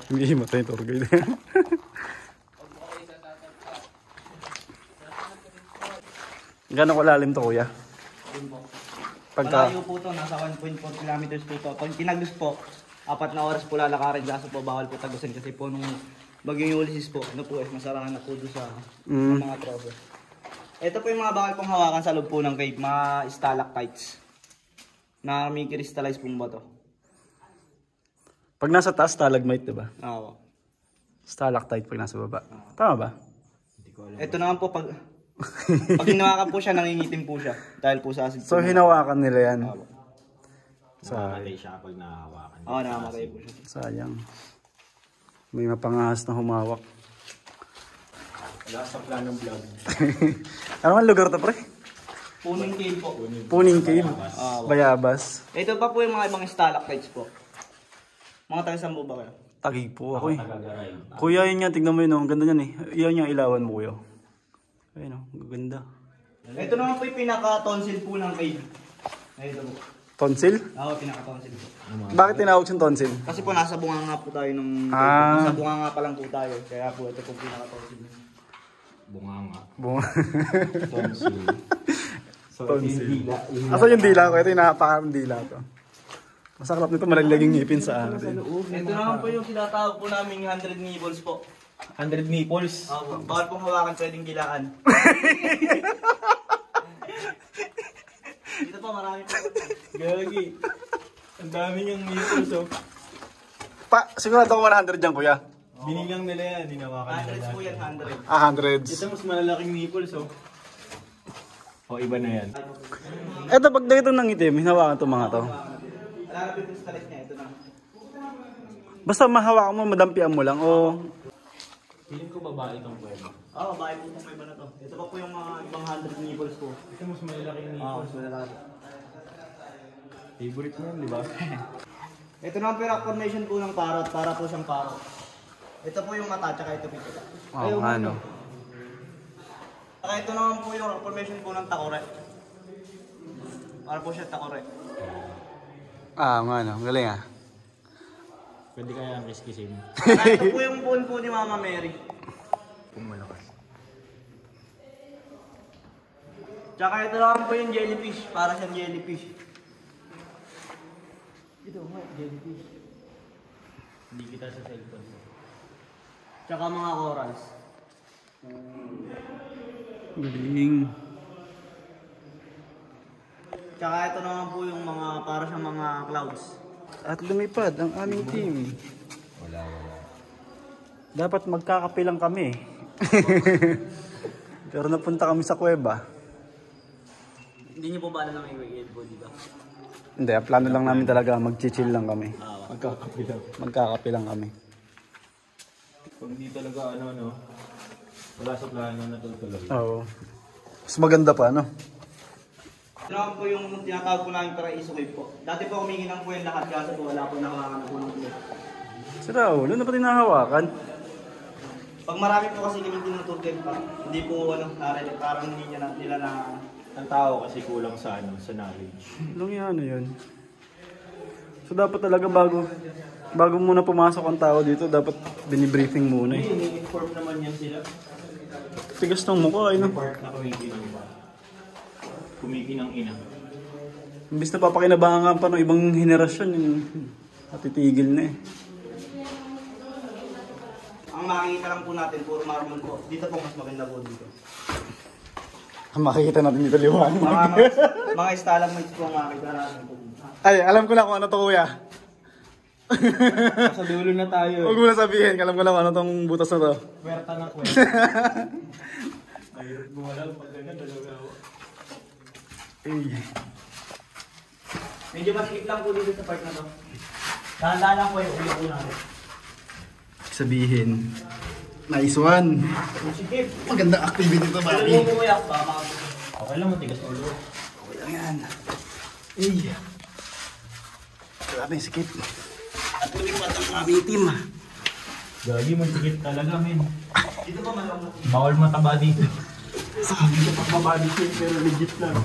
Hindi himatay yung tour guide. Gano'ng kalalim to kuya? Malayo po to, nasa 1.4 kilometers po to. Pag tinagos po, 4 na oras po lalakarin. Kaso po bawal po tagusin kasi po nung bagyong Ulysses po, ano po masarahan na po doon sa mga tropa. Ito po yung mga bakal pong hawakan sa loob po ng cave, mga stalactites. Na may crystallize pong bato. Pag nasa taas, stalagmite, diba? Oo. Stalactite pag nasa baba. Tama ba? Ito naman po pag hinawakan po siya, nangingitim po siya. Dahil po sa acid. So hinawakan nila yan. Namamatay siya pag nahawakan. Oo, namamatay po siya. Sayang. May mapangahas na humawak. Wala sa planong vlog. Ano man lugar to, pre? Puning cave po. Puning Cave. Bayabas. Ito pa po yung mga ibang stalactites po. Mga taga-sambo ba kayo? Tagig po ako eh. Kuya, yun nga, tignan mo yun, ang ganda niyan eh. Iyan yung ilawan mo kuya. Ayun o, ganda. Ito naman po yung pinaka-tonsil po ng cave. Ito po. Tonsil? Oo, pinaka-tonsil po. Bakit tinawag siyang tonsil? Kasi po nasa bunganga po tayo nung... Ah. Nasa bunganga pa lang po tayo. Kaya po ito po pinaka-tonsil. Bunganga. Tonsil. So, tonsil. Asa yung dila ko? Ito yung napakang dila ko. Masaklap nito, malaglag yung ngipin sa akin. Ito naman po yung sinatawag po namin 100 nipples po. 100 nipples. Bawal pong hawakan, pwedeng gilaan. Dito pa marami po. Gagi. Ang dami niyang nipples oh. Sigurado ko 100 dyan kuya. Binigang nila yan, hinawakan nila. 100 po yan, 100. Ah, 100s. Ito mas malalaking nipples oh. O iba na yan. Eto, pag dito nang itim, hinawakan itong mga to. Alarapit yung stalit niya, ito na. Basta mahawakan mo, madampian mo lang o... Feeling ko babae itong pwede. Oo, bahay po itong may iba na to. Ito pa po yung mga ibang 100 nipples po. Ito mas malalaking Oo, nipples. mas malalaki. Favorite mo yun, di ba? Ito naman po yung rock formation po ng parrot, para po siyang parrot. Ito po yung mata, tsaka ito po. Oo, ano. Saka ito naman po yung rock formation po ng takore. Para po siya takore. Ah, ano. Galing ah. Pwede kaya ang kiskisin. Saka ito po yung phone po ni Mama Mary. Kung malakas. Tsaka ito naman po yung jellyfish, para siyang jellyfish. Ito nga, jellyfish. Hindi kita sa cellphone. Tsaka mga corals. Galing. Tsaka ito naman po yung mga, para siyang mga clouds. At lumipad ang aming team. Wala. Dapat magkakapilang kami. Pero napunta kami sa kuweba. Hindi niyo po ba alam na may weird po, di ba? Hindi, ang plano lang namin talaga, mag-chill lang kami. Magkakapilang. Magkakapilang kami. Pag hindi talaga wala sa plano na tutuloy. Oo. Mas maganda pa, ano? Ito naman po yung tinatawag po namin paraiso cave po. Dati po kumikinang po yung lahat kaso po wala po nakawakan na po ng ulo. Sira, ulo na pati nahawakan. Pag marami po kasi kami tinutur cave pa, hindi po parang hindi nila na... Ang tao kasi kulang sa sa knowledge. Anong yan, yun? So dapat talaga bago muna pumasok ang tao dito, dapat binibriefing muna eh. Ini-inform naman yan sila. Tigas ng mukha, ano? Part na kumikinang ba? Kumikinang ina. Imbis na papakinabangan pa ng ibang henerasyon, natitigil na eh. Ang makikita lang po natin, puro marble po. Dito po mas maganda po dito. Makikita natin dito liwanag. Mga stalagmites po ang makikita natin po. Ay, alam ko na kung ano to kuya. Sa dulo na tayo. Huwag mo na sabihin, alam ko na kung ano tong butas na to. Kwerta na kwerta. Ayun, gumalang pag ganyan, dalawa ako. Medyo masikip lang po dito sa part na to. Dahan-dahan lang po yung ulo po natin. Sabihin, nice one. Masikip. Magandang activity to, Alam mo po kuya, baka makakita. Okay lang, matigas ulo. Okay lang yan. Ay. Grabe, sikip. At lumipad ang aming team. Gagi, magsigit talaga, men. Dito pa malamang. Bawal mataba dito. Sabi ko, Mabadi siya, pero legit lang.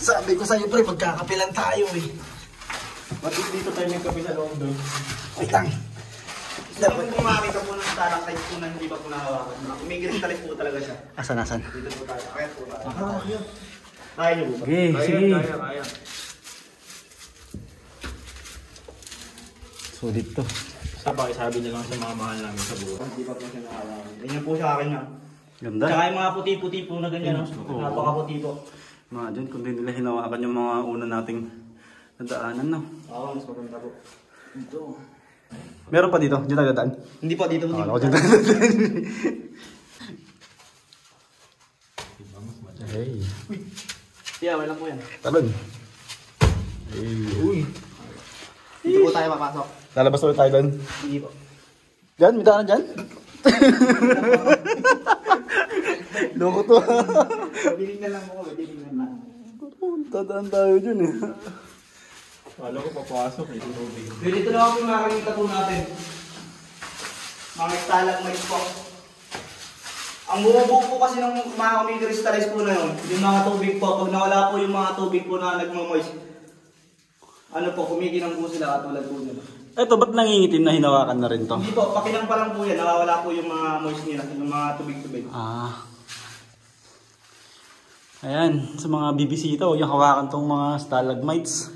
sabi ko sa'yo pre, magkakapilan tayo eh. Ba't dito tayo may kape sa loob doon? Wait lang. Dapat kung makakita po ng stalactite po na hindi pa po nahawakan. May crystalline po talaga siya. Asan? Dito po tayo. Kaya po tayo. Kaya niyo po ba? Okay, sige. Kaya. Sulit to. Sabi niya lang sa mga mahal namin sa buhay. Hindi pa po siya nahawakan. Ganyan po siya akin na. Ganda. Tsaka yung mga puti-puti po na ganyan. No? Napaka-puti po. Mga dyan, kung di nila hinawakan yung mga una nating nadaanan, no? Oo, mas maganda po. Ito. Meron pa dito? Dito tayo dadaan? Hindi po, dito po. Ako dyan tayo dadaan. Hey. Yeah, wala po yan. Talon. Hey. Uy! Dito po tayo papasok. Lalabas ulit tayo doon. Hindi po. Diyan, may daanan dyan. Loko to. Mabiling na lang po, mabiling na lang. Dadaan tayo dyan eh. Wala ko papasok eh. Tubig. Dito na ako yung makakita po natin. Mga stalagmites po. Ang bumubuo po kasi ng mga kumikristallize po na yun, yung mga tubig po, pag nawala po yung mga tubig po na nagmamoist, ano po, kumikinang po sila katulad po nila. Eto, ba't nangingitim na hinawakan na rin to? Hindi po, pakinang pa lang po yan, nawawala po yung mga moist nila, yung mga tubig-tubig. Ah. Ayan, sa mga bibisita, huwag yung hawakan tong mga stalagmites.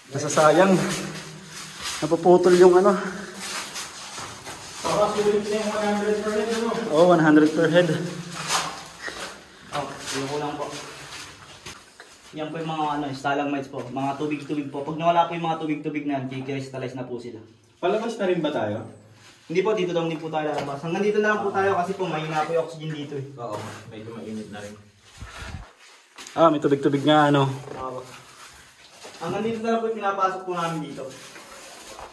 Nasasayang. Napuputol yung ano. Para sulit na yung 100 per head, ano? Oh, 100 per head. Oh, yun ko lang po. Yan po yung mga ano, stalagmites po, mga tubig-tubig po. Pag nawala po yung mga tubig-tubig na yan, kikristallize na po sila. Palabas na rin ba tayo? Hindi po, dito daw hindi po tayo lalabas. Hanggang dito na lang po tayo kasi po mahina po yung oxygen dito eh. Oo, medyo mainit na rin. Ah, may tubig-tubig nga ano. Hanggang dito na lang po yung pinapasok po namin dito.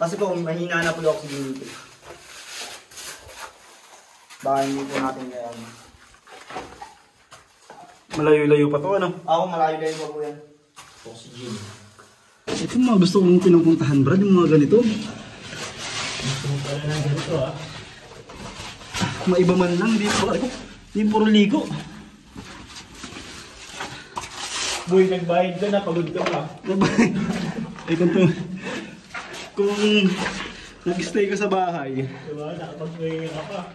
Kasi po mahina na po yung oxygen dito. Baka hindi po natin kaya. Malayo-layo pa to ano. Ako malayo-layo pa po yan. Oxygen. Ito mga gusto kong pinupuntahan, Brad, yung mga ganito. Gusto mo pala ng ganito ah. Maiba man lang, di po. Di puro ligo. Boy, nagbayad ka na, pagod ka pa. Ay, kung nag-stay ka sa bahay. Diba? Nakapag-swing ka pa.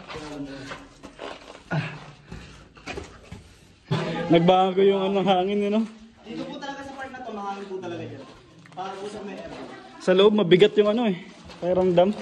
Nagbago yung anong hangin, yun, no? Dito po talaga sa part na to, mahangin po talaga dyan. Para po sa may aircon. Sa loob, mabigat yung ano eh. Pakiramdam.